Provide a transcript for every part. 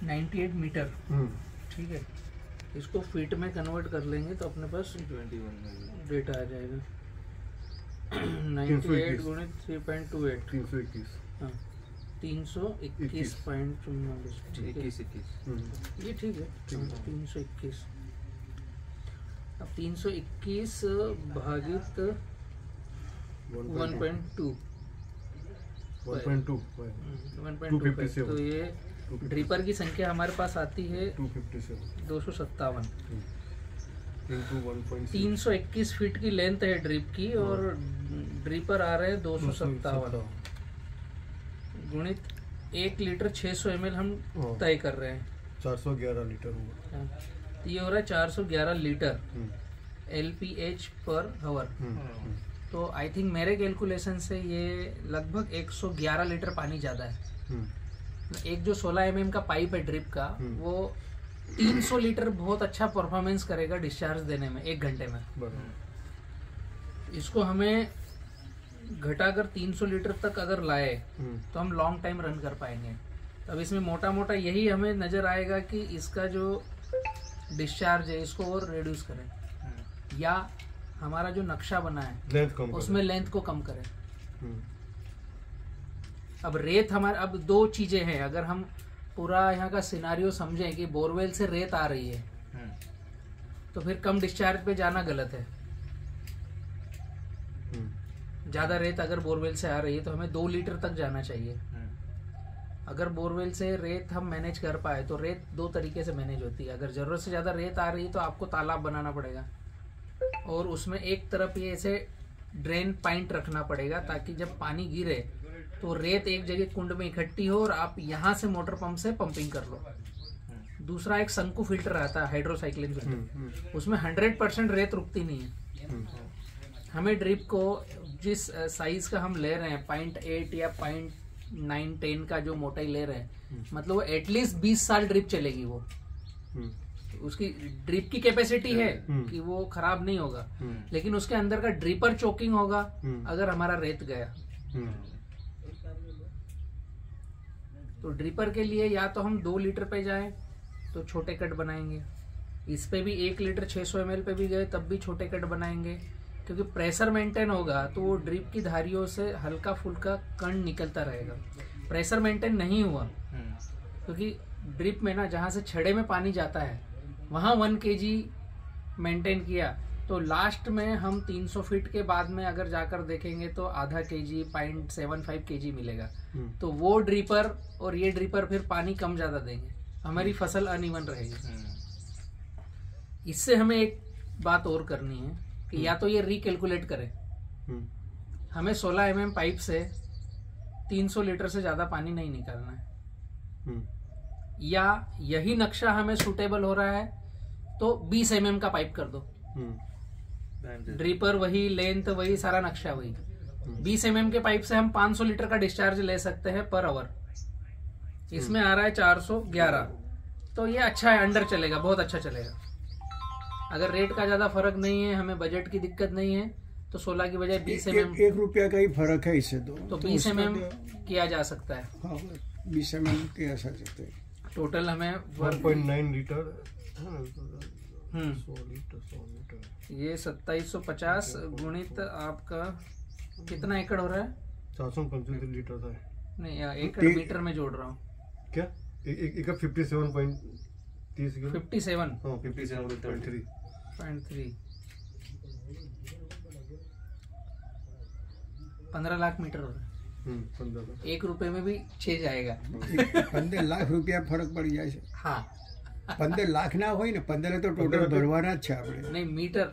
98 metre. ठीक है, इसको फीट में कन्वर्ट कर लेंगे तो अपने पास 21 डेटा आ जाएगा। 98 गुणित 3.28, 321। हाँ 321.44। ठीक है, 21। ये ठीक है। 321, अब 321 भागित 1.2, 1.2 तो ये ड्रिपर की संख्या हमारे पास आती है 257। 321 फीट की लेंथ है ड्रिप की और ड्रिपर आ रहे हैं 257 गुणित 1 लीटर 600 ml हम तय कर रहे हैं, 411 लीटर हुआ। तो ये हो रहा है 411 लीटर LPH पर हावर। तो आई थिंक मेरे कैलकुलेशन से ये लगभग 111 लीटर पानी ज्यादा है। एक जो 16 mm का पाइप है ड्रिप का, वो 300 लीटर बहुत अच्छा परफॉर्मेंस करेगा डिस्चार्ज देने में 1 घंटे में। इसको हमें घटाकर 300 लीटर तक अगर लाए तो हम लॉन्ग टाइम रन कर पाएंगे। अब इसमें मोटा मोटा यही हमें नजर आएगा कि इसका जो डिस्चार्ज है इसको और रिड्यूस करें, या हमारा जो नक्शा बना है उसमें लेंथ को कम करें। अब रेत हमारे, अब 2 चीजें हैं। अगर हम पूरा यहाँ का सिनारियो समझें कि बोरवेल से रेत आ रही है तो फिर कम डिस्चार्ज पे जाना गलत है। ज्यादा रेत अगर बोरवेल से आ रही है तो हमें 2 लीटर तक जाना चाहिए। अगर बोरवेल से रेत हम मैनेज कर पाए तो रेत 2 तरीके से मैनेज होती है। अगर जरूरत से ज्यादा रेत आ रही है तो आपको तालाब बनाना पड़ेगा और उसमें एक तरफ ये ऐसे ड्रेन पॉइंट रखना पड़ेगा ताकि जब पानी गिरे तो रेत एक जगह कुंड में इकट्ठी हो और आप यहाँ से मोटर पंप से पंपिंग कर लो। दूसरा एक शंकु फिल्टर आता है, हाइड्रोसाइक्लिन फिल्टर, उसमें 100% रेत रुकती नहीं है। हमें ड्रिप को जिस साइज का हम ले रहे हैं 0.8 या 0.9-10 का जो मोटाई ले रहे हैं, मतलब वो एटलीस्ट 20 साल ड्रिप चलेगी। वो उसकी ड्रिप की कैपेसिटी है कि वो खराब नहीं होगा, लेकिन उसके अंदर का ड्रिपर चोकिंग होगा अगर हमारा रेत गया। तो ड्रिपर के लिए या तो हम 2 लीटर पे जाएं तो छोटे कट बनाएंगे, इस पे भी 1 लीटर 600 ml पे भी गए तब भी छोटे कट बनाएंगे, क्योंकि प्रेशर मेंटेन होगा तो वो ड्रिप की धारियों से हल्का फुल्का कण निकलता रहेगा। प्रेशर मेंटेन नहीं हुआ क्योंकि ड्रिप में ना जहाँ से छड़े में पानी जाता है वहाँ 1 kg मेंटेन किया तो लास्ट में हम 300 फीट के बाद में अगर जाकर देखेंगे तो आधा kg 0.75 kg मिलेगा। तो वो ड्रिपर और ये ड्रिपर फिर पानी कम ज्यादा देंगे, हमारी फसल अनइवन रहेगी। इससे हमें एक बात और करनी है कि या तो ये रिकैलकुलेट करें, हमें 16 mm पाइप से 300 लीटर से ज्यादा पानी नहीं निकालना है, या यही नक्शा हमें सूटेबल हो रहा है तो 20 mm का पाइप कर दो। ड्रिपर वही, लेंथ वही, सारा नक्शा वही। 20 mm के पाइप से हम 500 लीटर का डिस्चार्ज ले सकते हैं पर आवर। इसमें आ रहा है 411, तो ये अच्छा है, अंडर चलेगा, बहुत अच्छा चलेगा। अगर रेट का ज्यादा फर्क नहीं है, हमें बजट की दिक्कत नहीं है, तो 16 की बजाय 20 mm, 1 रुपया का ही फर्क है इससे तो 20 mm किया जा सकता है। हाँ, 20 mm किया जा सकता है। टोटल हमें 1.9 लीटर 100 लीटर ये 2750 गुणित आपका कितना एकड़ हो रहा है? 475 लीटर था। नहीं, एकड़ मीटर में जोड़ रहा हूँ। क्या एक 57.30 किलो 57 हाँ 57.3 15 लाख मीटर हो रहा है। 1 रुपए में भी 6 जाएगा। 15 लाख रुपया फर्क पड़ जाए છે। हाँ 15 लाख ना હોય ને, 15 तो टोटल भरवाना જ છે આપણે। नहीं, मीटर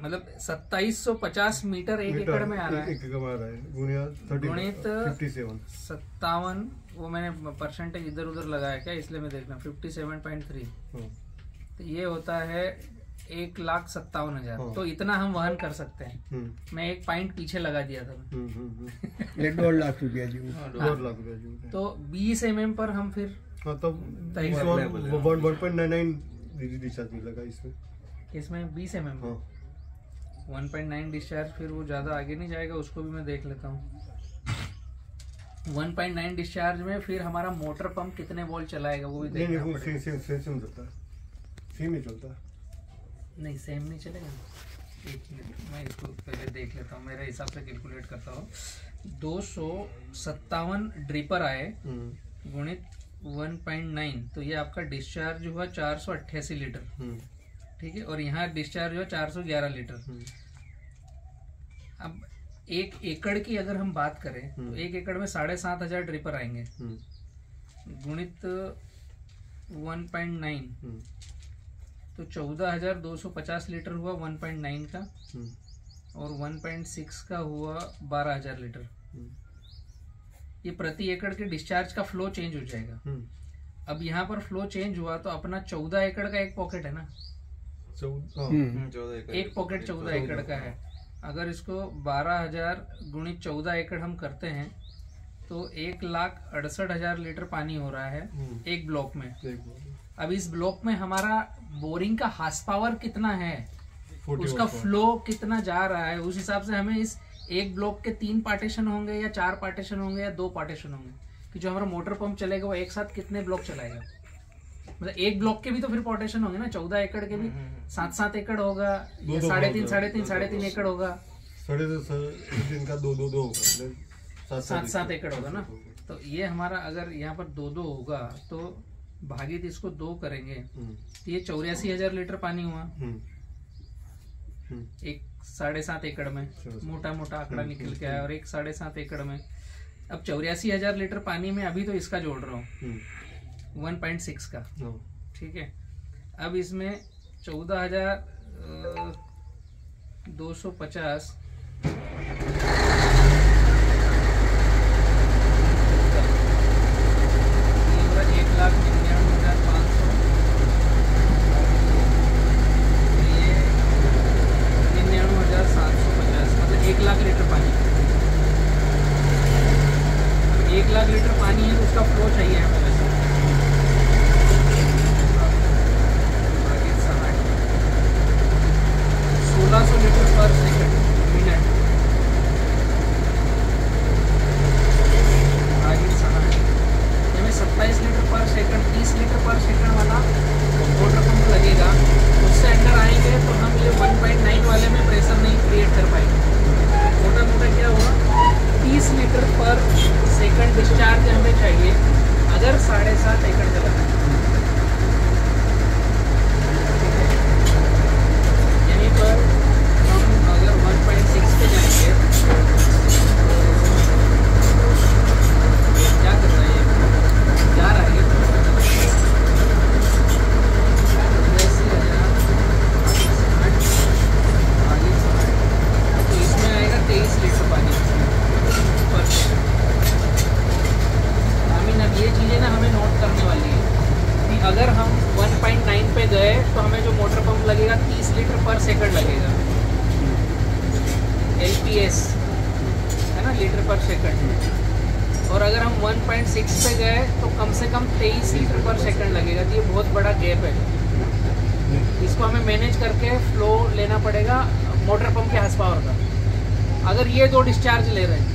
मतलब 2750 मीटर 1 एकड़ में आ रहा है। 1 एकड़ में आ रहा है गुणित 57। वो मैंने परसेंटेज इधर उधर लगाया क्या, इसलिए मैं देख रहा हूँ 57.3। तो ये होता है 1,57,000। तो इतना हम वहन कर सकते हैं। मैं 1 पॉइंट पीछे लगा दिया था। 1.5 लाख रुपया जी। 1.5 लाख रुपया। तो 20 mm पर हम फिर तब 1.99 डिस्चार्ज मिलेगा इसमें 20 mm 1.9 डिस्चार्ज, फिर वो ज्यादा आगे नहीं जाएगा, उसको भी मैं देख लेता हूँ। 1.9 डिस्चार्ज में फिर हमारा मोटर पंप कितने वोल्ट चलाएगा वो भी देखना पड़ेगा। सेम चलता है, सेम ही चलता है। नहीं सेम नहीं चलेगा। एक मिनट मैं इसको पहले देख लेता हूँ, मेरे हिसाब से कैलकुलेट करता हूँ। 257 ड्रिपर आए गुणित 1.9, तो ये आपका डिस्चार्ज हुआ 488 लीटर, ठीक है। और यहाँ डिस्चार्ज हुआ 411 लीटर। अब 1 एकड़ की अगर हम बात करें तो 1 एकड़ में 7,500 ड्रिपर आएंगे गुणित 1.9, तो 14,250 लीटर हुआ 1.9 का, और 1.6 का हुआ 12,000 लीटर। ये प्रति एकड़ के डिस्चार्ज का फ्लो चेंज हो जाएगा। अब यहाँ पर फ्लो चेंज हुआ तो अपना 14 एकड़ का एक पॉकेट है ना, 14 एक पॉकेट 14 एकड़ का है। अगर इसको 12,000 गुणित 14 एकड़ हम करते हैं तो 1,68,000 लीटर पानी हो रहा है एक ब्लॉक में। अब इस ब्लॉक में हमारा बोरिंग का हार्स पावर कितना है, उसका फ्लो कितना जा रहा है, उस हिसाब से हमें इस एक ब्लॉक के 3 पार्टीशन होंगे या 4 पार्टीशन होंगे या 2 पार्टीशन होंगे, कि जो हमारा मोटर पंप चलेगा वो एक साथ कितने ब्लॉक चलाएगा। मतलब एक ब्लॉक के भी तो फिर पार्टीशन होंगे ना, 14 एकड़ के भी 7-7 एकड़ होगा या 3.5 एकड़ होगा, 3.5 का 2 होगा, 7-7 एकड़ होगा ना। तो ये हमारा अगर यहाँ पर 2 होगा तो भागित इसको 2 करेंगे तो ये 84,000 लीटर पानी हुआ एक 7.5 एकड़ में। मोटा मोटा आंकड़ा निकल के आया, और एक 7.5 एकड़ में। अब 84,000 लीटर पानी में अभी तो इसका जोड़ रहा हूँ 1.6 का, ठीक है। अब इसमें 14,250 1,00,000 लीटर पानी है तो उसका फ्लो चाहिए हमें वैसे 1600 लीटर पर सेकंड मिनट। हमें 27 लीटर पर सेकंड 30 लीटर पर सेकंड वाला मोटर पंप लगेगा। उससे अंदर आएंगे तो हम ये 1.9 वाले में प्रेशर नहीं क्रिएट कर पाएंगे। मोटा मोटा क्या हुआ 30 लीटर पर सेकंड डिस्चार्ज हमें चाहिए अगर 7.5 एकड़ चलाना है। यहीं पर हम अगर 1.6 पे जाएंगे, क्या कर रहा है जा रहा है 80,000 तो इसमें आएगा 23 लीटर पानी पर सेकंड। अब ये चीज़ें ना हमें नोट करने वाली है कि अगर हम 1.9 पे गए तो हमें जो मोटर पंप लगेगा 30 लीटर पर सेकंड लगेगा, LPS है ना, लीटर पर सेकंड। और अगर हम 1.6 पे गए तो कम से कम 23 लीटर पर सेकंड लगेगा। तो ये बहुत बड़ा गैप है, इसको हमें मैनेज करके फ्लो लेना पड़ेगा मोटर पंप के हार्स पावर का। अगर ये 2 डिस्चार्ज ले रहे हैं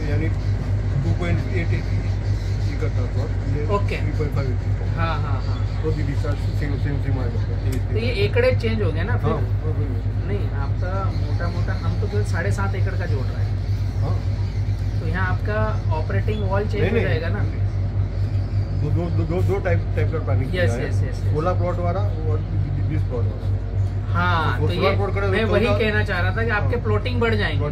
यानी 2.8 ओके, हाँ हाँ हाँ, तो ये एकड़े चेंज हो गया ना फिर। नहीं आपका मोटा मोटा हम तो 7.5 एकड़ का जोड़ रहे हैं, तो यहाँ आपका ऑपरेटिंग वॉल चेंज हो जाएगा ना। दो टाइप का पानी। यस सोलर प्लॉट वाला और 20 प्लॉट वाला। हाँ, तो ये मैं वही कहना चाह रहा था कि आपके प्लॉटिंग बढ़ जाएंगे।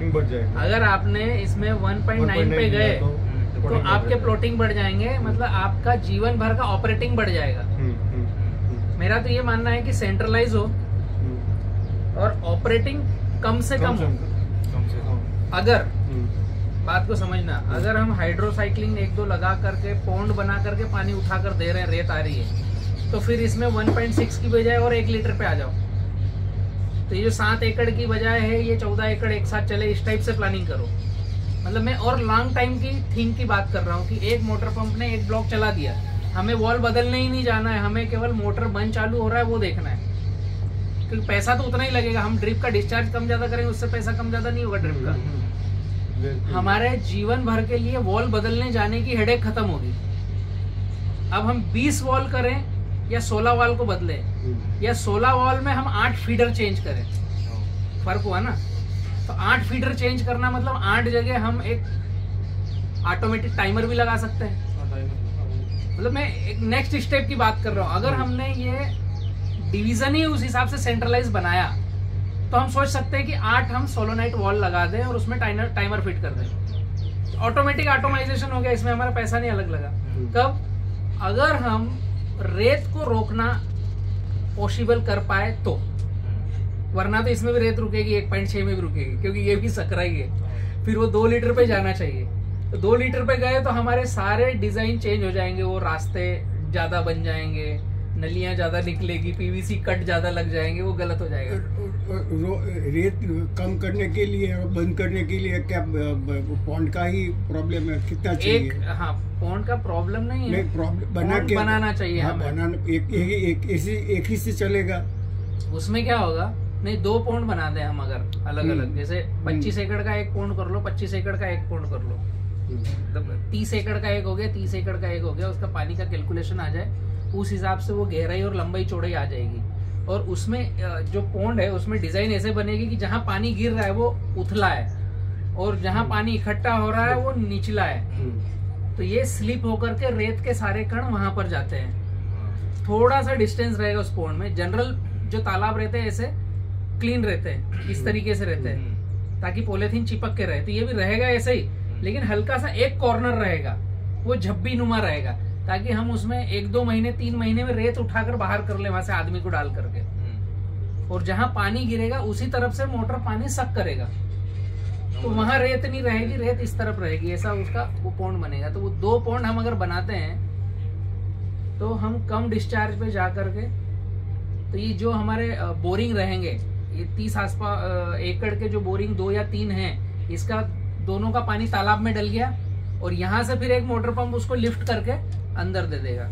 अगर आपने इसमें 1.9 पे गए तो आपके प्लॉटिंग बढ़ जाएंगे, मतलब आपका जीवन भर का ऑपरेटिंग बढ़ जाएगा। मेरा तो ये मानना है कि सेंट्रलाइज हो और ऑपरेटिंग कम से कम हो। अगर बात को समझना, अगर हम हाइड्रोसाइक्लिंग 1-2 लगा करके पौंड बना करके पानी उठा कर दे रहे हैं, रेत आ रही है, तो फिर इसमें 1.6 की बजाय और 1 लीटर पे आ जाओ। तो ये जो 7 एकड़ की बजाय है ये 14 एकड़ एक साथ चले, इस टाइप से प्लानिंग करो। मतलब मैं और लॉन्ग टाइम की थीम की बात कर रहा हूँ कि एक मोटर पंप ने एक ब्लॉक चला दिया, हमें वॉल बदलने ही नहीं जाना है, हमें केवल मोटर बंद चालू हो रहा है वो देखना है, क्योंकि पैसा तो उतना ही लगेगा। हम ड्रिप का डिस्चार्ज कम ज्यादा करेंगे, उससे पैसा कम ज्यादा नहीं होगा ड्रिप का। हमारे जीवन भर के लिए वॉल बदलने जाने की हेडेक खत्म होगी। अब हम 20 वॉल करें या 16 वॉल को बदले, या 16 वॉल में हम 8 फीडर चेंज करें, फर्क हुआ ना। तो 8 फीडर चेंज करना मतलब 8 जगह हम एक ऑटोमेटिक टाइमर भी लगा सकते हैं। मतलब मैं एक नेक्स्ट स्टेप की बात कर रहा हूँ। अगर हमने ये डिवीजन ही उस हिसाब से सेंट्रलाइज बनाया तो हम सोच सकते हैं कि 8 हम सोलोनाइट वॉल लगा दें और उसमें टाइमर फिट कर दें, ऑटोमेटिक ऑटोमाइजेशन हो गया, इसमें हमारा पैसा नहीं अलग लगा। कब? अगर हम रेत को रोकना पॉसिबल कर पाए तो, वरना तो इसमें भी रेत रुकेगी, 1.6 में भी रुकेगी, क्योंकि ये भी सकरा ही है। फिर वो 2 लीटर पे जाना चाहिए। तो 2 लीटर पे गए तो हमारे सारे डिजाइन चेंज हो जाएंगे, वो रास्ते ज्यादा बन जाएंगे, नलियां ज्यादा निकलेगी, पीवीसी कट ज्यादा लग जाएंगे, वो गलत हो जाएगा। रेत कम करने के लिए और बंद करने के लिए क्या पॉन्ड का ही प्रॉब्लम है? कितना चाहिए? हाँ, पॉन्ड का प्रॉब्लम नहीं है, प्रॉब्लम बनाना चाहिए हाँ, हमें। बनाना एक ही से चलेगा। उसमें क्या होगा, नहीं 2 पौंड बना दें हम अगर अलग अलग, जैसे 25 एकड़ का 1 पौंड कर लो, 25 एकड़ का 1 पौंड कर लो, 30 एकड़ का 1 हो गया, 30 एकड़ का 1 हो गया, उसका पानी का कैलकुलेशन आ जाए, उस हिसाब से वो गहराई और लंबाई चौड़ाई आ जाएगी। और उसमें जो पौंड है उसमें डिजाइन ऐसे बनेगी कि जहाँ पानी गिर रहा है वो उथला है और जहाँ पानी इकट्ठा हो रहा है वो निचला है। तो ये स्लिप होकर के रेत के सारे कण वहां पर जाते हैं। थोड़ा सा डिस्टेंस रहेगा उस पौंड में। जनरल जो तालाब रहते हैं ऐसे क्लीन रहते हैं, इस तरीके से रहते हैं ताकि पॉलीथीन चिपक के रहे। तो ये भी रहेगा ऐसे ही, लेकिन हल्का सा एक कॉर्नर रहेगा, वो झब्बी नुमा रहेगा, ताकि हम उसमें 1-2 महीने 3 महीने में रेत उठाकर बाहर कर ले वहां से आदमी को डाल करके। और जहां पानी गिरेगा उसी तरफ से मोटर पानी सक करेगा, तो वहां रेत नहीं रहेगी, रेत इस तरफ रहेगी, ऐसा उसका वो पौंड बनेगा। तो वो 2 पौंड हम अगर बनाते हैं तो हम कम डिस्चार्ज पे जा करके, तो ये जो हमारे बोरिंग रहेंगे, ये 30 एकड़ के जो बोरिंग 2 या 3 हैं, इसका दोनों का पानी तालाब में डल गया और यहाँ से फिर एक मोटर पंप उसको लिफ्ट करके अंदर दे देगा।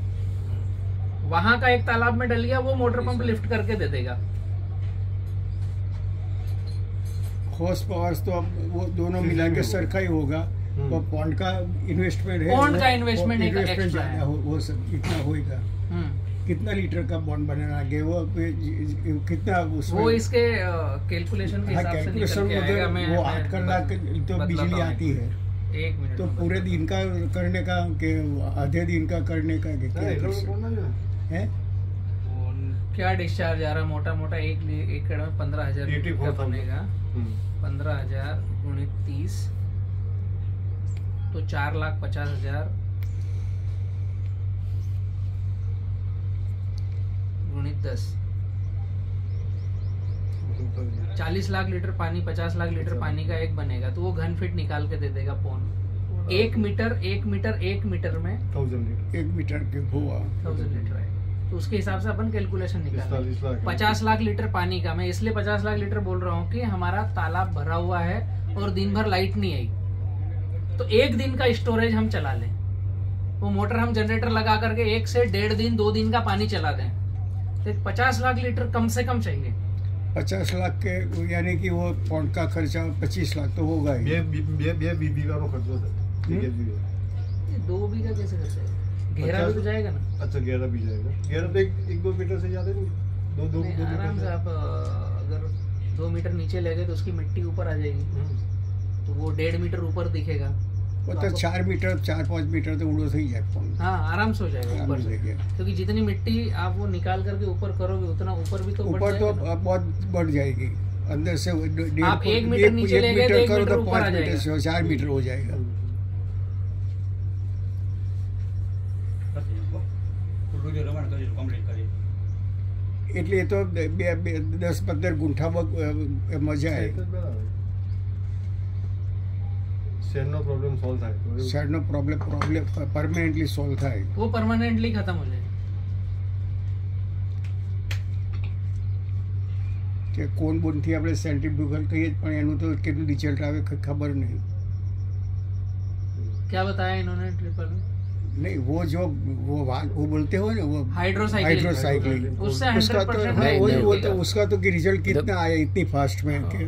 वहां का एक तालाब में डल गया, वो मोटर पंप लिफ्ट करके दे देगा। हॉर्स पावर्स तो अब वो दोनों मिला के सरखा ही होगा। तो पॉन्ड का इन्वेस्टमेंट है, पॉन्ड का इन्वेस्टमेंट एक्स्ट्रा है, वो सब इतना होएगा। कितना लीटर का बॉन्ड बनाना आगे, वो कितना उसमें वो इसके कैलकुलेशन के हिसाब से निकल के आएगा। वो 8 कलाक तो बिजली आती है, 1 मिनट तो पूरे दिन का करने का के आधे दिन का करने का क्या है? क्या डिस्चार्ज आ रहा? मोटा मोटा 1 एकड़ में 15,000 लीटर बनेगा। 15,000 गुणित 30 तो 4,50,000 गुणित 10, 40 लाख लीटर पानी, 50 लाख लीटर पानी का एक बनेगा। तो वो घन फीट निकाल के दे देगा पौंड। 1 मीटर में 1000 लीटर, 1 मीटर के हुआ 1000 लीटर है। तो उसके हिसाब से अपन कैलकुलेशन निकालें। 50 लाख लीटर पानी का, मैं इसलिए 50 लाख लीटर बोल रहा हूँ कि हमारा तालाब भरा हुआ है और दिन भर लाइट नहीं आई, तो 1 दिन का स्टोरेज हम चला लें। वो मोटर हम जनरेटर लगा करके 1 से 1.5 दिन 2 दिन का पानी चला दें, तो 50 लाख लीटर कम से कम चाहिए। 50 लाख के यानी कि वो पॉन्ड का खर्चा 25 लाख तो होगा ही। ये बीघा का खर्चा होता है। 2 बीघा कैसे खर्चा है? गहरा भी तो जाएगा ना। अच्छा, गहरा भी जाएगा। गहरा तो 1-2 मीटर से ज्यादा नहीं, 2 आराम से आप अगर 2 मीटर नीचे ले गए तो उसकी मिट्टी ऊपर आ जाएगी, तो वो 1.5 मीटर ऊपर दिखेगा। वो तो 4-5 मीटर तो उड़ो सही जाए पॉन्ड। हाँ, आराम से हो जाएगा ऊपर से, क्योंकि जितनी मिट्टी आप वो निकाल करके ऊपर करोगे उतना ऊपर भी तो ऊपर तो बहुत बढ़ जाएगी अंदर से। आप 1 मीटर नीचे ले गए तो 1 मीटर ऊपर आ जाएगा, 4 मीटर हो जाएगा। એટલે તો 10-15 ગુંઠા મજા આવે। શેરનો પ્રોબ્લેમ સોલ્વ થાય, શેરનો પ્રોબ્લેમ પરમેનન્ટલી સોલ્વ થાય, वो परमानेंटली खत्म हो जाए। કે કોણ બોનથી આપણે સેન્ટ્રીફ્યુગલ કહીએ પણ એનું તો કેટલું રિઝલ્ટ આવે ખબર નહીં. क्या बताया इन्होंने ट्रिपल में? नहीं वो बोलते हो ना वो हाइड्रोसाइक्लिंग उससे उसका 100% तो वो तो उसका तो रिजल्ट कितना आया इतनी फास्ट में कि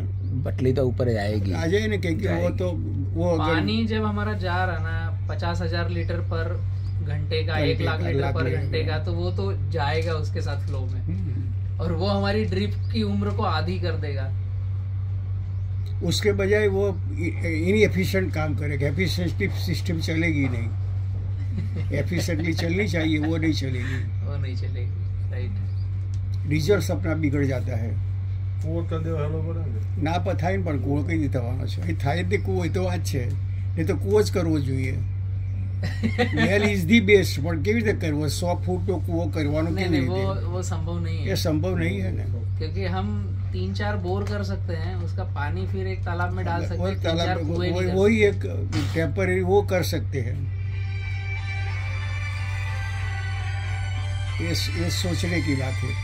बटली तो ऊपर जाएगी आ जाए ना क्योंकि वो तो वो पानी जब हमारा जा रहा ना 50,000 लीटर पर घंटे का 1 लाख लीटर पर घंटे का, तो वो तो जाएगा उसके साथ फ्लो में, और वो हमारी ड्रिप की उम्र को आधी कर देगा. उसके बजाय वो इनएफिशिएंट काम करेगा. एफिशिएंटली सिस्टम चलेगी नहीं. एफिशिएंटली चलनी चाहिए, वो नहीं चलेगी. वो नहीं चलेगी. राइट. रिजल्ट अपना बिगड़ जाता है. કૂવો કરી દેવો હેલો બરાબર ના થાય ને પણ કૂવો કઈ રીતે થવાનો છે? એ થાય તે કૂવો એ તો વાત છે, એ તો કૂવો જ કરવો જોઈએ. વેલ ઇઝ ધી બેસ્ટ, પણ કેવી રીતે કરવો? 100 ફૂટનો કૂવો કરવાનો કેવી રીતે? वो संभव नहीं है. ये संभव नहीं है ना, क्योंकि हम 3-4 बोर कर सकते हैं, उसका पानी फिर एक तालाब में डाल सकते हैं. 3-4 कुएं नहीं कर वही एक टेम्पररी वो कर सकते हैं. ये सोचने की बात है.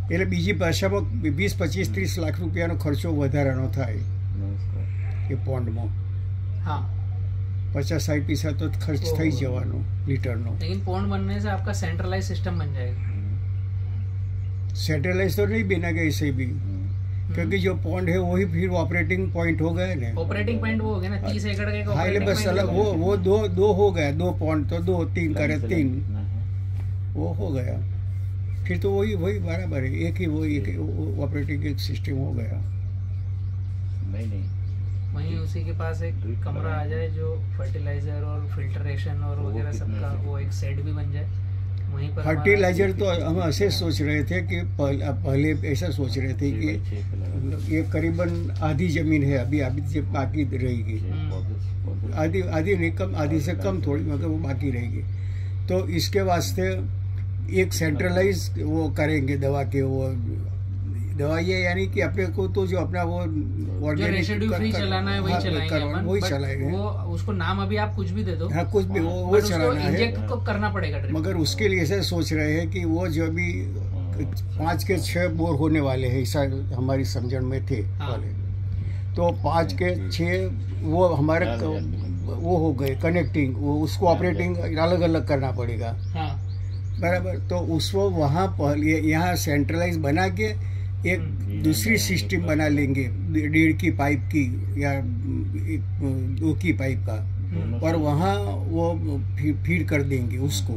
એટલે બીજી ભાષામાં 20-25-30 લાખ રૂપિયાનો ખર્ચો વધારાનો થાય એ પોન્ડમાં. हाँ. 50-60 પૈસા તો ખર્ચ થઈ જવાનો લીટરનો. लेकिन पॉन्ड बनने से आपका सेंट्रलाइज सिस्टम बन जाएगा. सेटेलाइज तो नहीं बनेगा इसे भी, क्योंकि जो पॉन्ड है वही फिर ऑपरेटिंग पॉइंट हो गए ना. ऑपरेटिंग पॉइंट वो हो गया ना 30 एकड़ के. हाँ बस अलग वो दो हो गया. 2 पॉइंट तो 2 3 करे 3 वो हो गया. फिर तो वही बराबर है. एक ही ऑपरेटिंग एक सिस्टम हो गया. नहीं वहीं उसी के पास एक कमरा आ जाए जो फर्टिलाइजर और फिल्ट्रेशन और वगैरह सबका, वो एक सेट भी बन जाए वहीं पर. फर्टिलाइजर तो हम ऐसे सोच रहे थे कि पहले ऐसा सोच रहे थे कि ये करीबन आधी जमीन है अभी बाकी रहेगी. आधी नहीं, कम आधी से कम थोड़ी, मगर वो बाकी रहेगी. तो इसके वास्ते एक सेंट्रलाइज वो करेंगे दवा के. वो दवा ये यानी कि अपने को तो जो अपना वो रेसिड्यू फ्री चलाना है वही चलाएंगे अपन. वही चलाएंगे. वो उसको नाम अभी आप कुछ भी दे दो. हाँ कुछ भी वो चलाना है. इंजेक्ट को करना पड़ेगा. मगर उसके लिए ऐसा सोच रहे हैं कि वो जो भी 5 के 6 बोर होने वाले हैं, ऐसा हमारी समझण में थे वाले. तो 5 के 6 वो हमारे वो हो गए कनेक्टिंग. वो उसको ऑपरेटिंग अलग अलग करना पड़ेगा. बराबर. तो उसको वहाँ यहाँ सेंट्रलाइज बना के एक दूसरी सिस्टम बना लेंगे 1.5 की पाइप की या 2 की पाइप का, और वहाँ वो फीड कर देंगे उसको.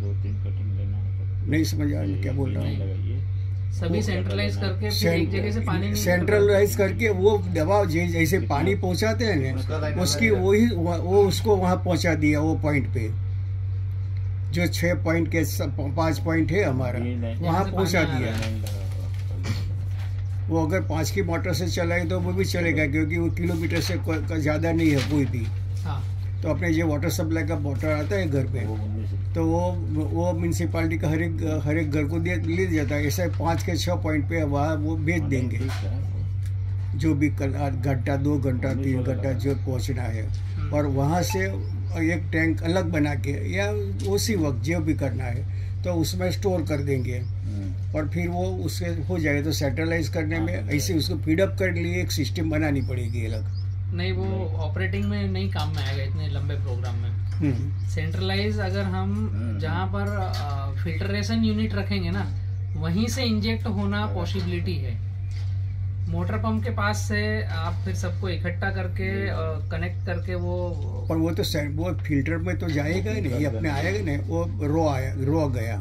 2-3 कटिंग लेना है. नहीं समझ आ रहा क्या बोल रहा हूँ. सभी सेंट्रलाइज करके फिर एक जगह से पानी नहीं सेंट्रलाइज करके वो दवा जैसे पानी पहुँचाते हैं ना, उसकी वही वो उसको वहाँ पहुँचा दिया वो पॉइंट पे. जो 6 पॉइंट के 5 पॉइंट है हमारा, वहाँ पहुँचा दिया. वो अगर 5 की मोटर से चलाए तो वो भी चलेगा, क्योंकि वो किलोमीटर से ज़्यादा नहीं है कोई भी. हाँ. तो अपने जो वाटर सप्लाई का मोटर आता है घर पे, तो वो म्यूनसिपालिटी का हर एक घर को ले जाता है. ऐसे 5 के 6 पॉइंट पे वहाँ वो भेज देंगे. जो भी घंटा 2 घंटा 3 घंटा जो पहुँचना है, और वहाँ से एक टैंक अलग बना के या उसी वक्त जो भी करना है तो उसमें स्टोर कर देंगे, और फिर वो उससे हो जाएगा. तो सेंट्रलाइज करने में ऐसे उसको फीडअप करने के लिए एक सिस्टम बनानी पड़ेगी अलग. नहीं, वो ऑपरेटिंग में नहीं काम में आएगा इतने लंबे प्रोग्राम में. सेंट्रलाइज अगर हम जहाँ पर फिल्ट्रेशन यूनिट रखेंगे ना, वहीं से इंजेक्ट होना पॉसिबिलिटी है. मोटर पंप के पास से आप फिर सबको इकट्ठा करके कनेक्ट करके वो, पर वो तो वो फिल्टर में तो जाएगा ही नहीं. अपने आएगा नहीं. वो रो गया,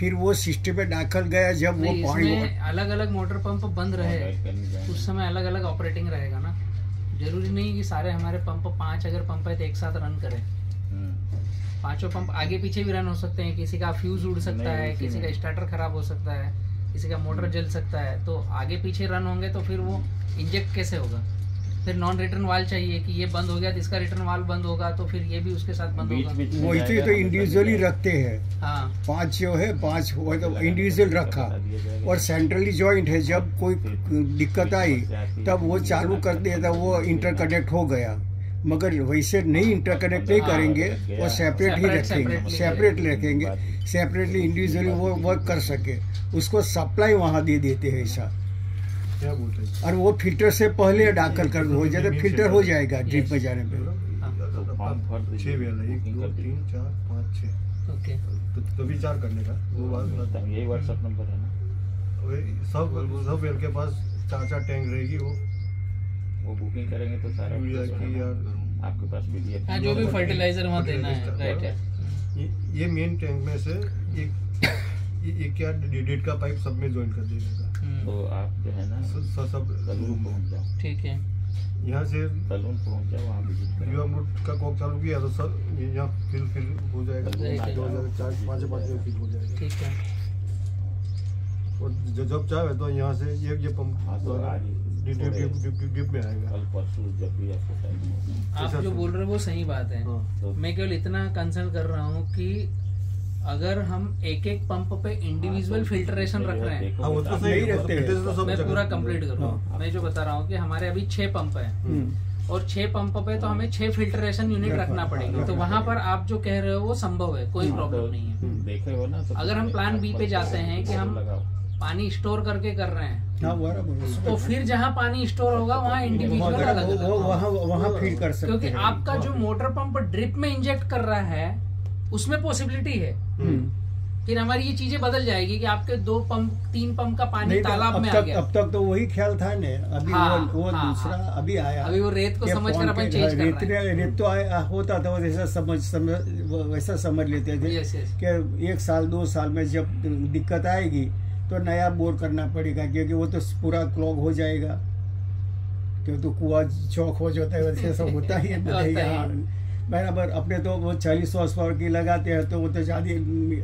फिर वो सिस्टम में दाखिल गया. जब वो पानी अलग अलग मोटर पंप बंद रहे उस समय अलग अलग ऑपरेटिंग रहेगा ना. जरूरी नहीं कि सारे हमारे पंप 5 अगर पंप है तो एक साथ रन करें. 5 पंप आगे पीछे भी रन हो सकते हैं. किसी का फ्यूज उड़ सकता है, किसी का स्टार्टर खराब हो सकता है, किसी का मोटर जल सकता है. तो आगे पीछे रन होंगे तो फिर वो इंजेक्ट कैसे होगा? फिर नॉन रिटर्न वाल्व चाहिए कि ये बंद हो गया तो इसका रिटर्न वाल्व बंद होगा, तो फिर ये भी उसके साथ बंद होगा. वो इसे तो इंडिविजुअली रखते हैं. हाँ. 5 जो है 5 तो इंडिविजुअल रखा, और सेंट्रली जॉइंट है. जब कोई दिक्कत आई तब वो चालू कर दिया था, वो इंटरकनेक्ट हो गया. मगर वैसे नहीं इंटरकनेक्ट नहीं करेंगे, वो सेपरेट ही रखेंगे, सेपरेटली रखेंगे, सेपरेटली इंडिविजुअली वो वर्क कर सके, उसको सप्लाई वहाँ दे देते हैं ऐसा। क्या बोलते हैं? और वो फिल्टर से पहले दाखिल कर हो जाए तो फिल्टर हो जाएगा ड्रिप में जाने पे। 6 वेल है, 1 2 3 4 5 6। ओके, तो विचार करने का वो बात। यही व्हाट्सएप नंबर है ना? सब वेल के पास 4 टैंक रहेगी। वो बुकिंग करेंगे तो सारा यूरिया की या आपके पास भी दिया। हाँ, जो भी फर्टिलाइजर वहाँ देना है, राइट है। ये मेन टैंक में से एक क्या डेड का पाइप सब में ज्वाइन कर देगा। तो आप जो है ना सब सलून पहुँच जाओ। ठीक है, यहाँ से सलून पहुँच जाओ, वहाँ विजिट करो। युवा मोड का कॉक चालू किया तो सब यहाँ फिल हो जाएगा। 2004-5 फिल हो जाएगा। ठीक है। और जब चाहे तो यहाँ से ये पंप डिप में आएगा। कल परसों जब भी आपको टाइम हो। आप जो बोल रहे हो वो सही बात है। हाँ। मैं केवल इतना कंसर्न कर रहा हूँ कि अगर हम एक एक पंप पे इंडिविजुअल फिल्ट्रेशन रख रहे हैं, हाँ, वो तो सही रखते हैं। तो सब मैं जगह पूरा कंप्लीट करूँ। हाँ। मैं जो बता रहा हूँ कि हमारे अभी 6 पंप है और 6 पंप पे तो हमें 6 फिल्ट्रेशन यूनिट रखना पड़ेगा। तो वहाँ पर आप जो कह रहे हो वो संभव है, कोई प्रॉब्लम नहीं है। देखे हो ना? अगर हम प्लान बी पे जाते हैं कि हम पानी स्टोर करके कर रहे हैं, हाँ, बराबर। तो फिर जहाँ पानी स्टोर होगा वहाँ इंडिविजुअल अलग अलग, वहाँ फीड कर सकते क्योंकि हैं। आपका जो मोटर पंप ड्रिप में इंजेक्ट कर रहा है उसमें पॉसिबिलिटी है। फिर हमारी ये चीजें बदल जाएगी कि आपके 2 पंप 3 पंप का पानी नहीं, तालाब में आ गया। अब तक तो वही ख्याल था ने। अभी हाँ, वो हाँ, दूसरा हाँ। अभी आया। अभी वो रेत को ये समझ कर अपन चेंज कर रहे हैं। रेत तो होता था, वैसा समझ लेते थे यस, यस। कि 1 साल 2 साल में जब दिक्कत आएगी तो नया बोर करना पड़ेगा, क्योंकि वो तो पूरा क्लॉग हो जाएगा, क्योंकि तो कुआं चौक हो जाता है, वैसे सब होता ही है। बराबर। अपने तो वो 40 हॉर्स पावर की लगाते हैं तो वो तो ज्यादा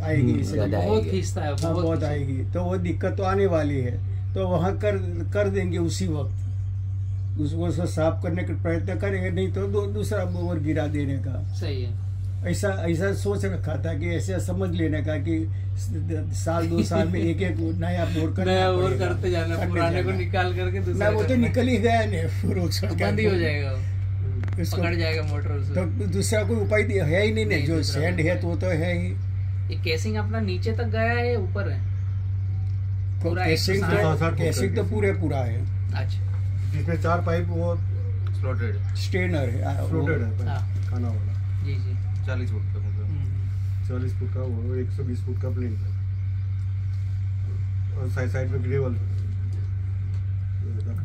आएगी, इससे बहुत खींचता है, बहुत आएगी, तो वो दिक्कत तो आने वाली है। तो वहाँ कर देंगे उसी वक्त, उसको साफ करने का प्रयत्न करेंगे, नहीं तो दूसरा बोर गिरा देने का। सही है। ऐसा सोच रखा था कि ऐसे समझ लेने का कि साल 2 साल में एक नया बोर करते जाना, पुराने को निकाल करके दूसरा। वो तो निकल ही गया नहीं, बंद ही हो जाएगा, पकड़ जाएगा मोटर। तो दूसरा कोई उपाय है ही नहीं, जो सैंड है तो है ही। ये केसिंग अपना नीचे तक गया है, ऊपर है पूरा? केसिंग तो पूरा है। अच्छा, जिसमें 4 पाइप वो स्लॉटेड स्टेनर है, फ्लोटेड है खाना वाला। जी जी। 40 फुट का, मतलब 40 फुट का वो 120 फुट का प्लेन है, और साइड में ग्रेवल।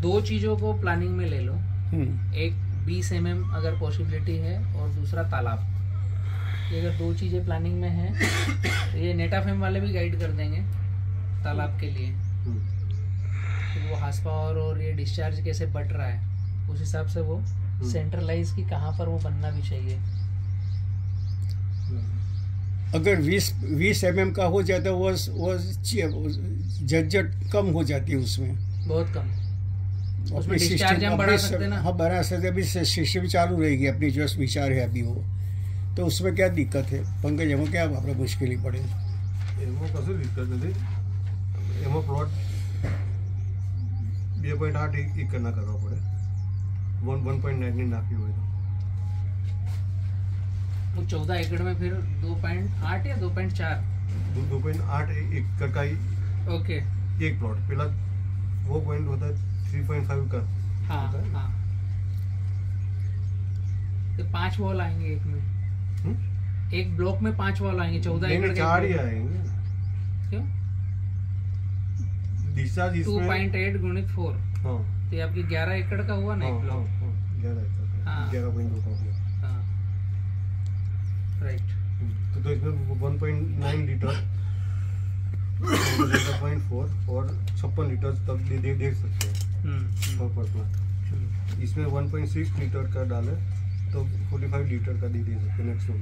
2 चीजों को प्लानिंग में ले लो, एक 20 mm अगर पॉसिबिलिटी है और दूसरा तालाब। ये अगर 2 चीजें प्लानिंग में हैं तो ये नेटाफेम वाले भी गाइड कर देंगे तालाब के लिए। तो वो हार्स पावर और ये डिस्चार्ज कैसे बट रहा है उस हिसाब से वो सेंट्रलाइज की कहाँ पर वो बनना भी चाहिए। अगर 20 mm का हो जाता है वो झंझट कम हो जाती है उसमें, बहुत कम। उसमें डिस्चार्ज हम बढ़ा सकते हैं ना? हाँ, बढ़ा सकते। अभी सिस्टम चालू रहेगी अपनी, जो विचार है अभी वो, तो उसमें क्या दिक्कत है पंकज? एमो क्या આપણે मुश्किल ही पड़े? એમાં કશું દિક્કત નથી, એમાં પ્લોટ 2.8 એકરના કરવા પડે, 1.9 ની નાખી હોય તો। वो 14 एकड़ में फिर 2.8 या 2.4? 2.8 एकड़ का ओके, एक प्लॉट। पहला वो पॉइंट होता है 3.5 का। हाँ हाँ। तो 5 वॉल आएंगे एक में, एक ब्लॉक में 5 वॉल आएंगे 14 एकड़ के। 4 ही आएंगे। क्यों? डिस्चार्ज इसमें 2.8 गुणित 4, हाँ, तो ये आपकी 11 एकड़ का हुआ ना एक ब्लॉक। 11.2 का हुआ। हाँ, राइट। तो इसमें 1.9 लीटर 0.4 और 56 लीटर तक दे सकते हैं पर प्लांट। इसमें 1.6 लीटर का डाले तो 45 लीटर का दे सकते हैं मैक्सिमम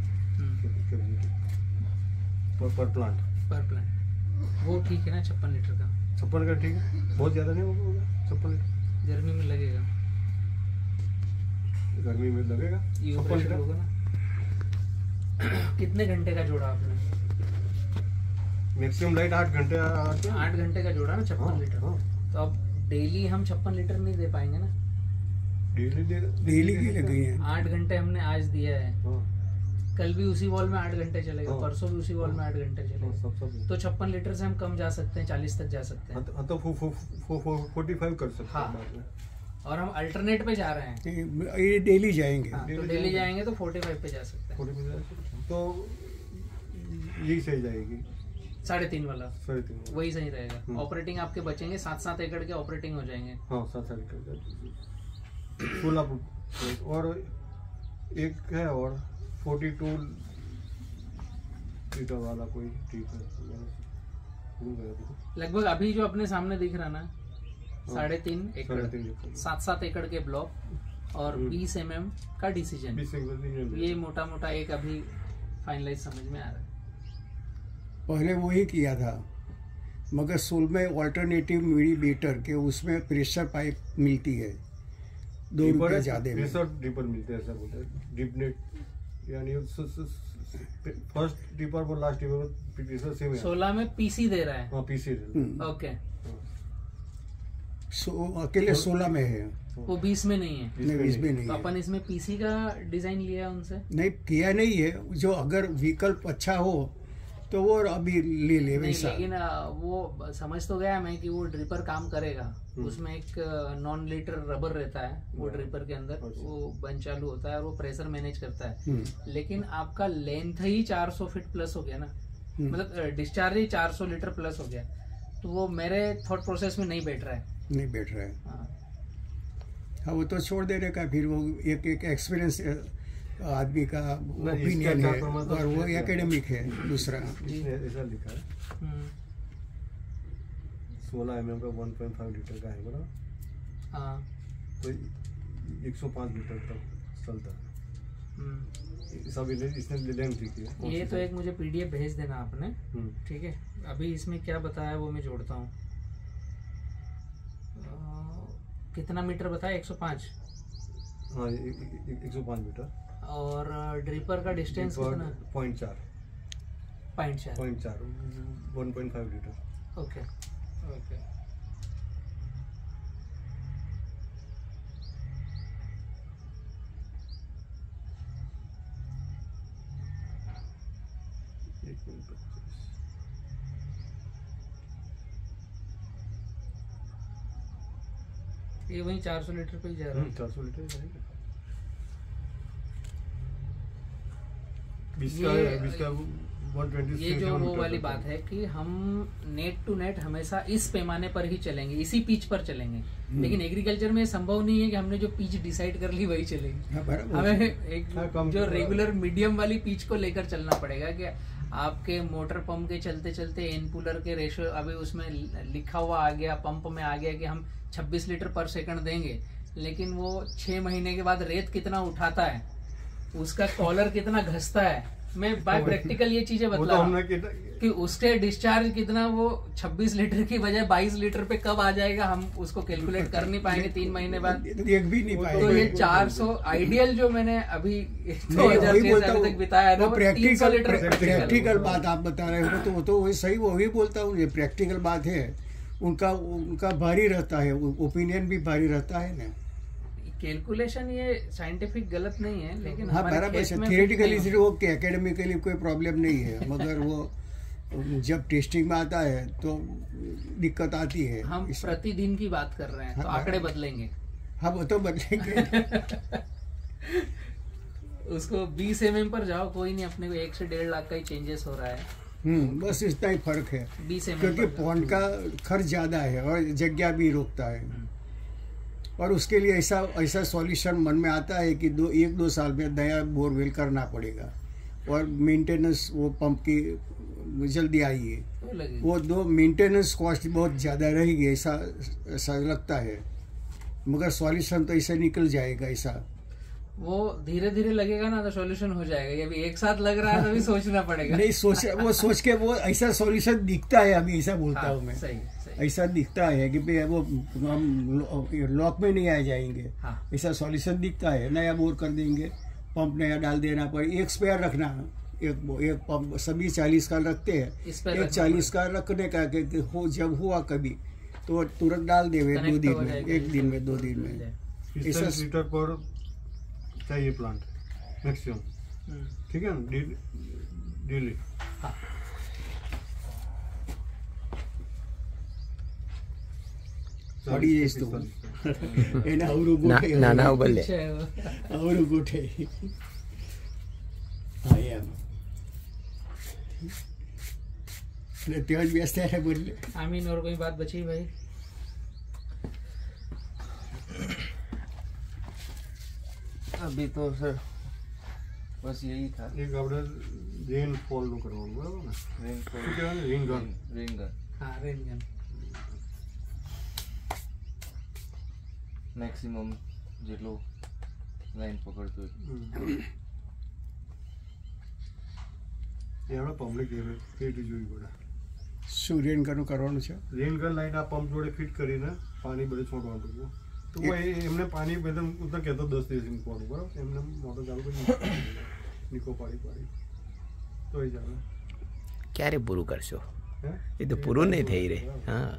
पर प्लांट। वो ठीक है ना, 56 लीटर का? 56 का ठीक है, बहुत ज़्यादा नहीं होगा 56 लीटर। गर्मी में लगेगा, गर्मी में लगेगा 56 लीटर होगा ना। कितने घंटे का जोड़ा आपने? मैक्सिमम लाइट 8 घंटे आते हैं। 8 घंटे का जोड़ा ना 56 लीटर। हाँ। तो अब डेली हम 56 लीटर नहीं दे पाएंगे ना, डेली की लगी है। 8 घंटे हमने आज दिया है, हाँ, कल भी उसी वॉल में 8 घंटे चलेगा, हाँ। परसों भी उसी वॉल में 8 घंटे चलेगा। सब तो 56 लीटर से हम कम जा सकते हैं, 40 तक जा सकते हैं। हाँ, तो 45 कर सकते हाँ। हैं बाद में। और हम अल्टरनेट पे जा रहे हैं, ये डेली जाएंगे। हाँ, तो डेली जाएंगे तो 45 पे जा सकते हैं। 45 तो यही सही जाएगी। 3.5 वाला 3.5 वही सही रहेगा। ऑपरेटिंग आपके बचेंगे 7-7 एकड़ के ऑपरेटिंग हो जाएंगे। हाँ, 7 कर फुल अप। और एक है और 42 लीटर वाला कोई ठीक है। भूल गया देखो। लगभग अभी जो अपने सामने दिख रहा ना 3.5 एकड़, 3.5 7-7 एकड़ के ब्लॉक और 20 mm का डिसीजन, 20 एकड़ ये मोटा मोटा एक अभी फाइनलाइज समझ में आ रहा है। पहले वही किया था, मगर सोल में ऑल्टरनेटिव मिली बेटर के उसमें प्रेशर पाइप मिलती है 2 रुपये ज्यादा में। प्रेशर डिपर मिलते हैं, ऐसा बोलते हैं डिप नेट, यानी फर्स्ट डिपर और लास्ट डिपर प्रेशर सेम है। 16 में पीसी दे रहा है। हाँ, पीसी ओके, अकेले 16 में है, वो 20 में नहीं है। नहीं 20 में नहीं तो है। अपन इसमें पीसी का डिजाइन लिया है उनसे। नहीं किया नहीं है, जो अगर विकल्प अच्छा हो तो वो अभी ले ले नहीं, वैसा। लेकिन वो समझ तो गया मैं कि वो ड्रिपर काम करेगा। उसमें एक नॉन लीटर रबर रहता है वो ड्रिपर के अंदर, वो बंद चालू होता है और वो प्रेशर मैनेज करता है। लेकिन आपका लेंथ ही 400 फीट प्लस हो गया ना, मतलब डिस्चार्ज ही 400 लीटर प्लस हो गया, तो वो मेरे थॉट प्रोसेस में नहीं बैठ रहा है। नहीं बैठ रहा है। हाँ, वो तो छोड़ देने का, फिर वो एक एक्सपीरियंस आदमी का ओपिनियन है और वो एकेडमिक है दूसरा। ऐसा लिखा है 16 mm का 1.5 लीटर का है बड़ा। हाँ, तो 105 लीटर तक चलता है। सब इसने लेंथ लिखी है। ये तो एक मुझे पीडीएफ भेज देना आपने, ठीक है। अभी इसमें क्या बताया वो मैं जोड़ता हूँ। कितना मीटर बताया? 105। हाँ, 105 मीटर। और ड्रिपर का डिस्टेंस कितना? 0.4 1.5 लीटर। Okay okay. ये वही 400 लीटर पे ही जा रहा है। 400 लीटर जाएगा। ये जो वो वाली बात है कि हम नेट टू नेट हमेशा इस पैमाने पर ही चलेंगे, इसी पिच पर चलेंगे। लेकिन एग्रीकल्चर में संभव नहीं है कि हमने जो पिच डिसाइड कर ली वही चलेगी। हमें एक जो रेगुलर मीडियम वाली पिच को लेकर चलना पड़ेगा कि आपके मोटर पंप के चलते चलते एनपुलर के रेशो अभी उसमें लिखा हुआ आ गया, पंप में आ गया कि हम 26 लीटर पर सेकंड देंगे, लेकिन वो 6 महीने के बाद रेत कितना उठाता है, उसका कॉलर कितना घसता है, मैं बाय प्रैक्टिकल ये चीजें बता रहा हूँ कि उसके डिस्चार्ज कितना वो 26 लीटर की बजय 22 लीटर पे कब आ जाएगा, हम उसको कैलकुलेट कर नहीं पाएंगे 3 महीने बाद। एक भी नहीं पाएंगे। तो ये 400 आइडियल जो मैंने अभी 2006 तक बिताया है ना, वो 300 लीटर प्रैक्टिकल बात आप बता रहे हो, तो वो तो वही सही, वही बोलता हूँ, ये प्रैक्टिकल बात है। उनका भारी रहता है, ओपिनियन भी भारी रहता है ना। कैलकुलेशन ये साइंटिफिक गलत नहीं है, लेकिन हाँ, बराबर है। थियोरेटिकली वो एकेडमिकली कोई प्रॉब्लम नहीं है, मगर वो जब टेस्टिंग में आता है तो दिक्कत आती है। हम प्रतिदिन की बात कर रहे हैं, तो आंकड़े बदलेंगे। हाँ, वो तो बदलेंगे। उसको 20 mm पर जाओ, कोई नहीं, अपने को 1 से 1.5 लाख का ही चेंजेस हो रहा है। बस इतना ही फर्क है, 20 mm क्योंकि पॉन्ड का खर्च ज्यादा है और जगह भी रोकता है। और उसके लिए ऐसा सॉल्यूशन मन में आता है कि 1-2 साल में नया बोरवेल करना पड़ेगा, और मेंटेनेंस वो पंप की जल्दी आई है, वो 2 मेंटेनेंस कॉस्ट बहुत ज़्यादा रहेगी, ऐसा लगता है। मगर सॉल्यूशन तो ऐसे निकल जाएगा, ऐसा वो धीरे धीरे लगेगा ना तो सॉल्यूशन हो जाएगा। ये अभी एक साथ लग रहा है तो भी सोचना पड़ेगा। नहीं सोच के वो ऐसा सॉल्यूशन दिखता है, अभी ऐसा बोलता हूँ मैं। सही। ऐसा दिखता है कि भाई वो हम लॉक में नहीं आ जाएंगे। हाँ। ऐसा सॉल्यूशन दिखता है, नया बोर कर देंगे, पंप नया डाल देना पड़े, एक स्पेयर रखना, एक पंप सभी 40 का रखते हैं, एक 40 का रखने का कि जब हुआ कभी तो तुरंत डाल देवे 2 दिन में, 1 दिन में, 2 दिन में। 45 लीटर पर चाहिए प्लांट मैक्सिमम, ठीक है ना, डेली। हाँ। પડી જઈશ તો એને અવરું ગોઠે નાના ઉબલે અવરું ગોઠે હા એમ એટલે ત્યાં જ વ્યસ્ત થાય બોલે आमीन। और कोई बात बची भाई? अभी तो सर बस यही था। એક આપણે રેન ફોલ નું કરવાનું, બરાબર ને? શું કહેવાય ને, રેન ગન। हाँ, रेन गन। मैक्सिमम જેટલો લાઈન પકડતો એ આપણે પબ્લિક ફીટ જોવી પડે। શું રેન કરવાનું છે? રેન ગન લાઈન આ પંપ જોડે ફિટ કરીને પાણી બધે છોડવાનું હતું, તો એમને પાણી બધે ઉતર કહેતો 10 દિવસ મૂકવાનું, બરાબર? એમને મોટર ચાલુ કરી નીકો પાડી તો એ ચાલે। ક્યારે પૂરું કરશો? હે એ તો પૂરું નહીં થઈ રહે। હા,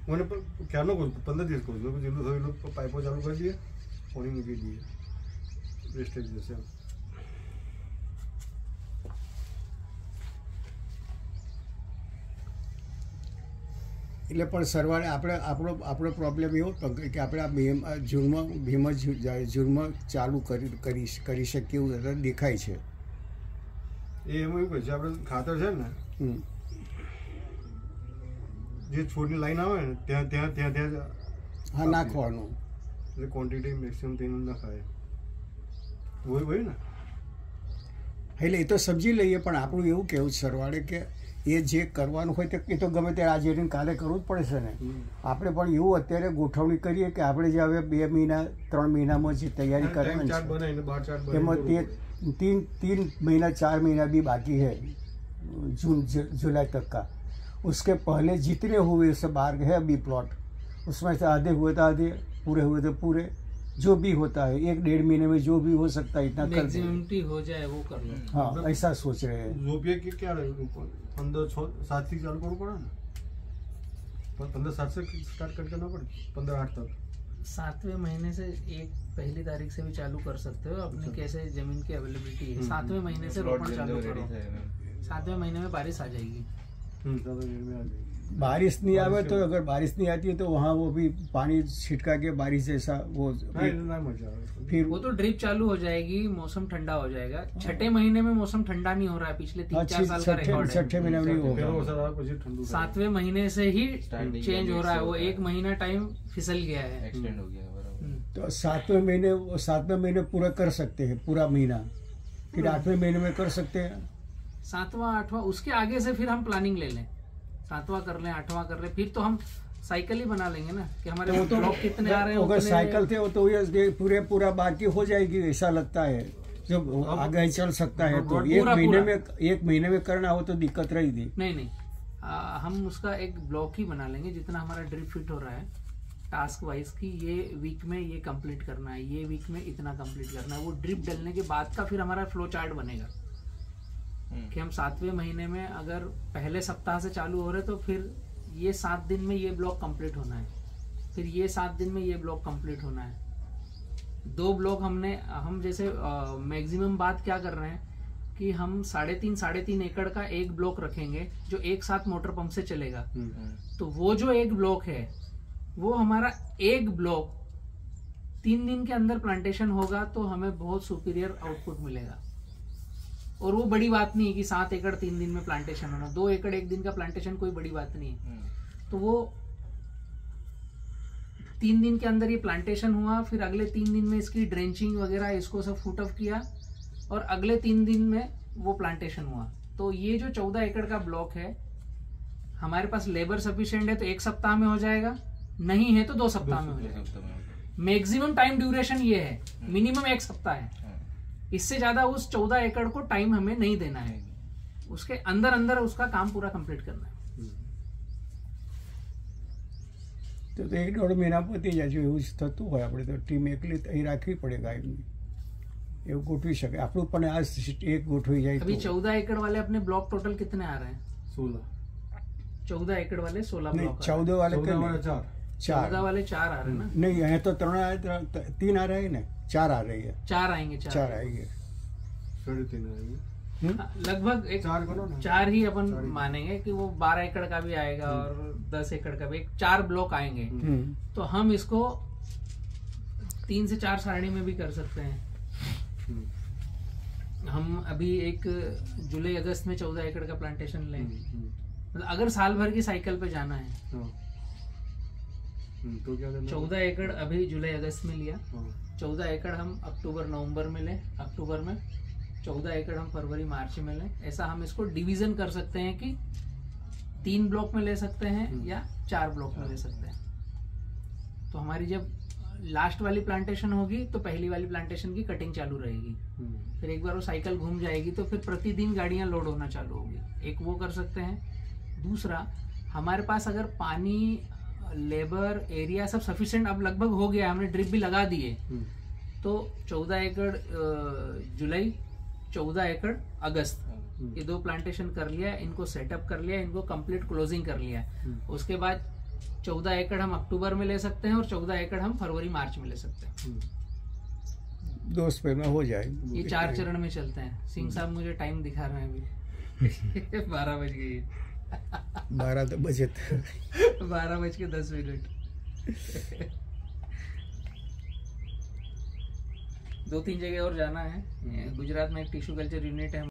મને ક્યારનો કહું 15 દિવસ કહું છું, જેટલું થયું એટલું પાઇપો ચાલુ કરી દઈએ, પાણી મૂકી દઈએ, વેસ્ટેજ જશે એમ। એટલે પણ સરવાળે આપણો પ્રોબ્લેમ એવો કે આપણે આ જૂનમાં ચાલુ કરી શકીએ એવું દેખાય છે। એ એમાં એવું કહે છે, આપણે ખાતર છે ને જે છોડની લાઈન આવે ને ત્યાં હા નાખવાનું, એટલે ક્વોન્ટિટી મેક્સિમમ તેનું નખાય હોય ને। એટલે એ તો સમજી લઈએ, પણ આપણું એવું કહેવું સરવાળે કે એ જે કરવાનું હોય તે એ તો ગમે તે આજે કાલે કરવું જ પડે છે ને। આપણે પણ એવું અત્યારે ગોઠવણી કરીએ કે આપણે જે હવે 2 મહિના 3 મહિનામાં જે તૈયારી કરવાની છે એમાં તે 3 महीना 4 महीना भी बाकी है जून जुलाई तक का। उसके पहले जितने हुए सब बाहर है अभी प्लॉट, उसमें से आधे हुए तो आधे, पूरे हुए तो पूरे, जो भी होता है 1-1.5 महीने में जो भी हो सकता है इतना कर मैक्सिमम हो जाए वो कर लो। हाँ, ऐसा सोच रहे हैं। रुपये की क्या 15-7 થી ચાલુ કરવું પડે ને, 15-7 से स्टार्ट करके ना पड़े 15-8 तक। 7वें महीने से पहली तारीख से भी चालू कर सकते हो, अपने कैसे जमीन की अवेलेबिलिटी है। 7वें महीने से रोपण चालू करो, 7वें महीने में बारिश आ जाएगी। बारिश नहीं आवे तो अगर बारिश नहीं आती है तो वहाँ वो भी पानी छिटका के बारिश जैसा वो फिर वो तो ड्रिप चालू हो जाएगी, मौसम ठंडा हो जाएगा। 6ठे महीने में मौसम ठंडा नहीं हो रहा है, पिछले 3-4 साल का रिकॉर्ड है। 6ठे महीने में नहीं होगा, 7वें महीने से ही चेंज हो रहा है, वो 1 महीना टाइम फिसल गया है, एक्सटेंड हो गया बराबर। तो 7वें महीने पूरा कर सकते हैं, पूरा महीना, फिर 8वें महीने में कर सकते हैं। 7वां 8वां उसके आगे से फिर हम प्लानिंग ले लें, 7वां कर लें 8वां कर लें, फिर तो हम साइकिल ही बना लेंगे ना कि हमारे तो ब्लॉक कितने आ रहे हैं। अगर साइकिल थे तो ये पूरा बाकी हो जाएगी, ऐसा लगता है। जब आगे चल सकता है तो 1 महीने में करना हो तो दिक्कत रहेगी। नहीं हम उसका एक ब्लॉक ही बना लेंगे, जितना हमारा ड्रिप फिट हो रहा है टास्क वाइज की ये वीक में ये कंप्लीट करना है, ये वीक में इतना कंप्लीट करना है। वो ड्रिप डलने के बाद का फिर हमारा फ्लो चार्ट बनेगा कि हम 7वें महीने में अगर पहले सप्ताह से चालू हो रहे तो फिर ये 7 दिन में ये ब्लॉक कंप्लीट होना है, फिर ये 7 दिन में ये ब्लॉक कंप्लीट होना है। 2 ब्लॉक हम जैसे मैक्सिमम बात क्या कर रहे हैं कि हम 3.5 एकड़ का एक ब्लॉक रखेंगे जो एक साथ मोटर पंप से चलेगा। तो वो जो एक ब्लॉक है वो हमारा एक ब्लॉक 3 दिन के अंदर प्लांटेशन होगा तो हमें बहुत सुपीरियर आउटपुट मिलेगा। और वो बड़ी बात नहीं है कि 7 एकड़ 3 दिन में प्लांटेशन होना, 2 एकड़ 1 दिन का प्लांटेशन कोई बड़ी बात नहीं है। तो वो 3 दिन के अंदर ये प्लांटेशन हुआ, फिर अगले 3 दिन में इसकी ड्रेंचिंग वगैरह इसको सब फुट ऑफ किया और अगले 3 दिन में वो प्लांटेशन हुआ। तो ये जो 14 एकड़ का ब्लॉक है हमारे पास लेबर सफिशिएंट है तो 1 सप्ताह में हो जाएगा, नहीं है तो 2 सप्ताह में हो जाएगा। मैक्सिमम टाइम ड्यूरेशन ये है, मिनिमम 1 सप्ताह है, इससे ज्यादा उस 14 एकड़ को टाइम हमें नहीं देना है, उसके अंदर उसका काम पूरा कंप्लीट करना है। तो 1-1.5 મહિના પતી જાય જો એવું જ થતું હોય આપણે તો ટીમ એકલી અહીં રાખવી પડે ગાયની, એવું ગોઠવી શકે આપણું। પણ આ એક ગોઠવી જાય अभी 14 एकड़ वाले अपने ब्लॉक टोटल कितने आ रहे हैं? 16 14 एकड़ वाले 16 नहीं, ब्लॉक 14 वाले 14 वाले 4 चार 14 वाले 4 आ रहे हैं ना, नहीं यहाँ तो 3 आ रहे हैं ना, 4 आ रही है, 4 आएंगे, 4 आएंगे। 3.5 आएंगे। हाँ, लगभग एक 4 करो ना। 4 ही अपन मानेंगे कि वो 12 एकड़ का भी आएगा और 10 एकड़ का भी, 4 ब्लॉक आएंगे। तो हम इसको 3 से 4 सारणी में भी कर सकते हैं। हम अभी एक जुलाई अगस्त में 14 एकड़ का प्लांटेशन लें, मतलब अगर साल भर की साइकिल पे जाना है। तो क्या करना? 14 एकड़ अभी जुलाई अगस्त में लिया, हाँ, 14 एकड़ हम अक्टूबर नवंबर में लें, अक्टूबर में 14 एकड़ हम फरवरी मार्च में लें। ऐसा हम इसको डिवीजन कर सकते हैं कि 3 ब्लॉक में ले सकते हैं या 4 ब्लॉक में ले सकते हैं। तो हमारी जब लास्ट वाली प्लांटेशन होगी तो पहली वाली प्लांटेशन की कटिंग चालू रहेगी, फिर एक बार वो साइकिल घूम जाएगी तो फिर प्रतिदिन गाड़ियां लोड होना चालू होगी। एक वो कर सकते हैं। दूसरा, हमारे पास अगर पानी, लेबर, एरिया सब सफिशिएंट अब लगभग हो गया, हमने ड्रिप भी लगा दिए, तो 14 एकड़ जुलाई, 14 एकड़ अगस्त, ये 2 प्लांटेशन कर लिया, इनको सेटअप कर लिया, इनको कंप्लीट क्लोजिंग कर लिया। उसके बाद 14 एकड़ हम अक्टूबर में ले सकते हैं और 14 एकड़ हम फरवरी मार्च में ले सकते हैं। 2 स्प्रे में हो जाएगी। ये 4 चरण में चलते हैं। सिंह साहब मुझे टाइम दिखा रहे हैं अभी 12 बज गई 12 तो बजे 12:10। 2-3 जगह और जाना है। गुजरात में एक टिश्यू कल्चर यूनिट है।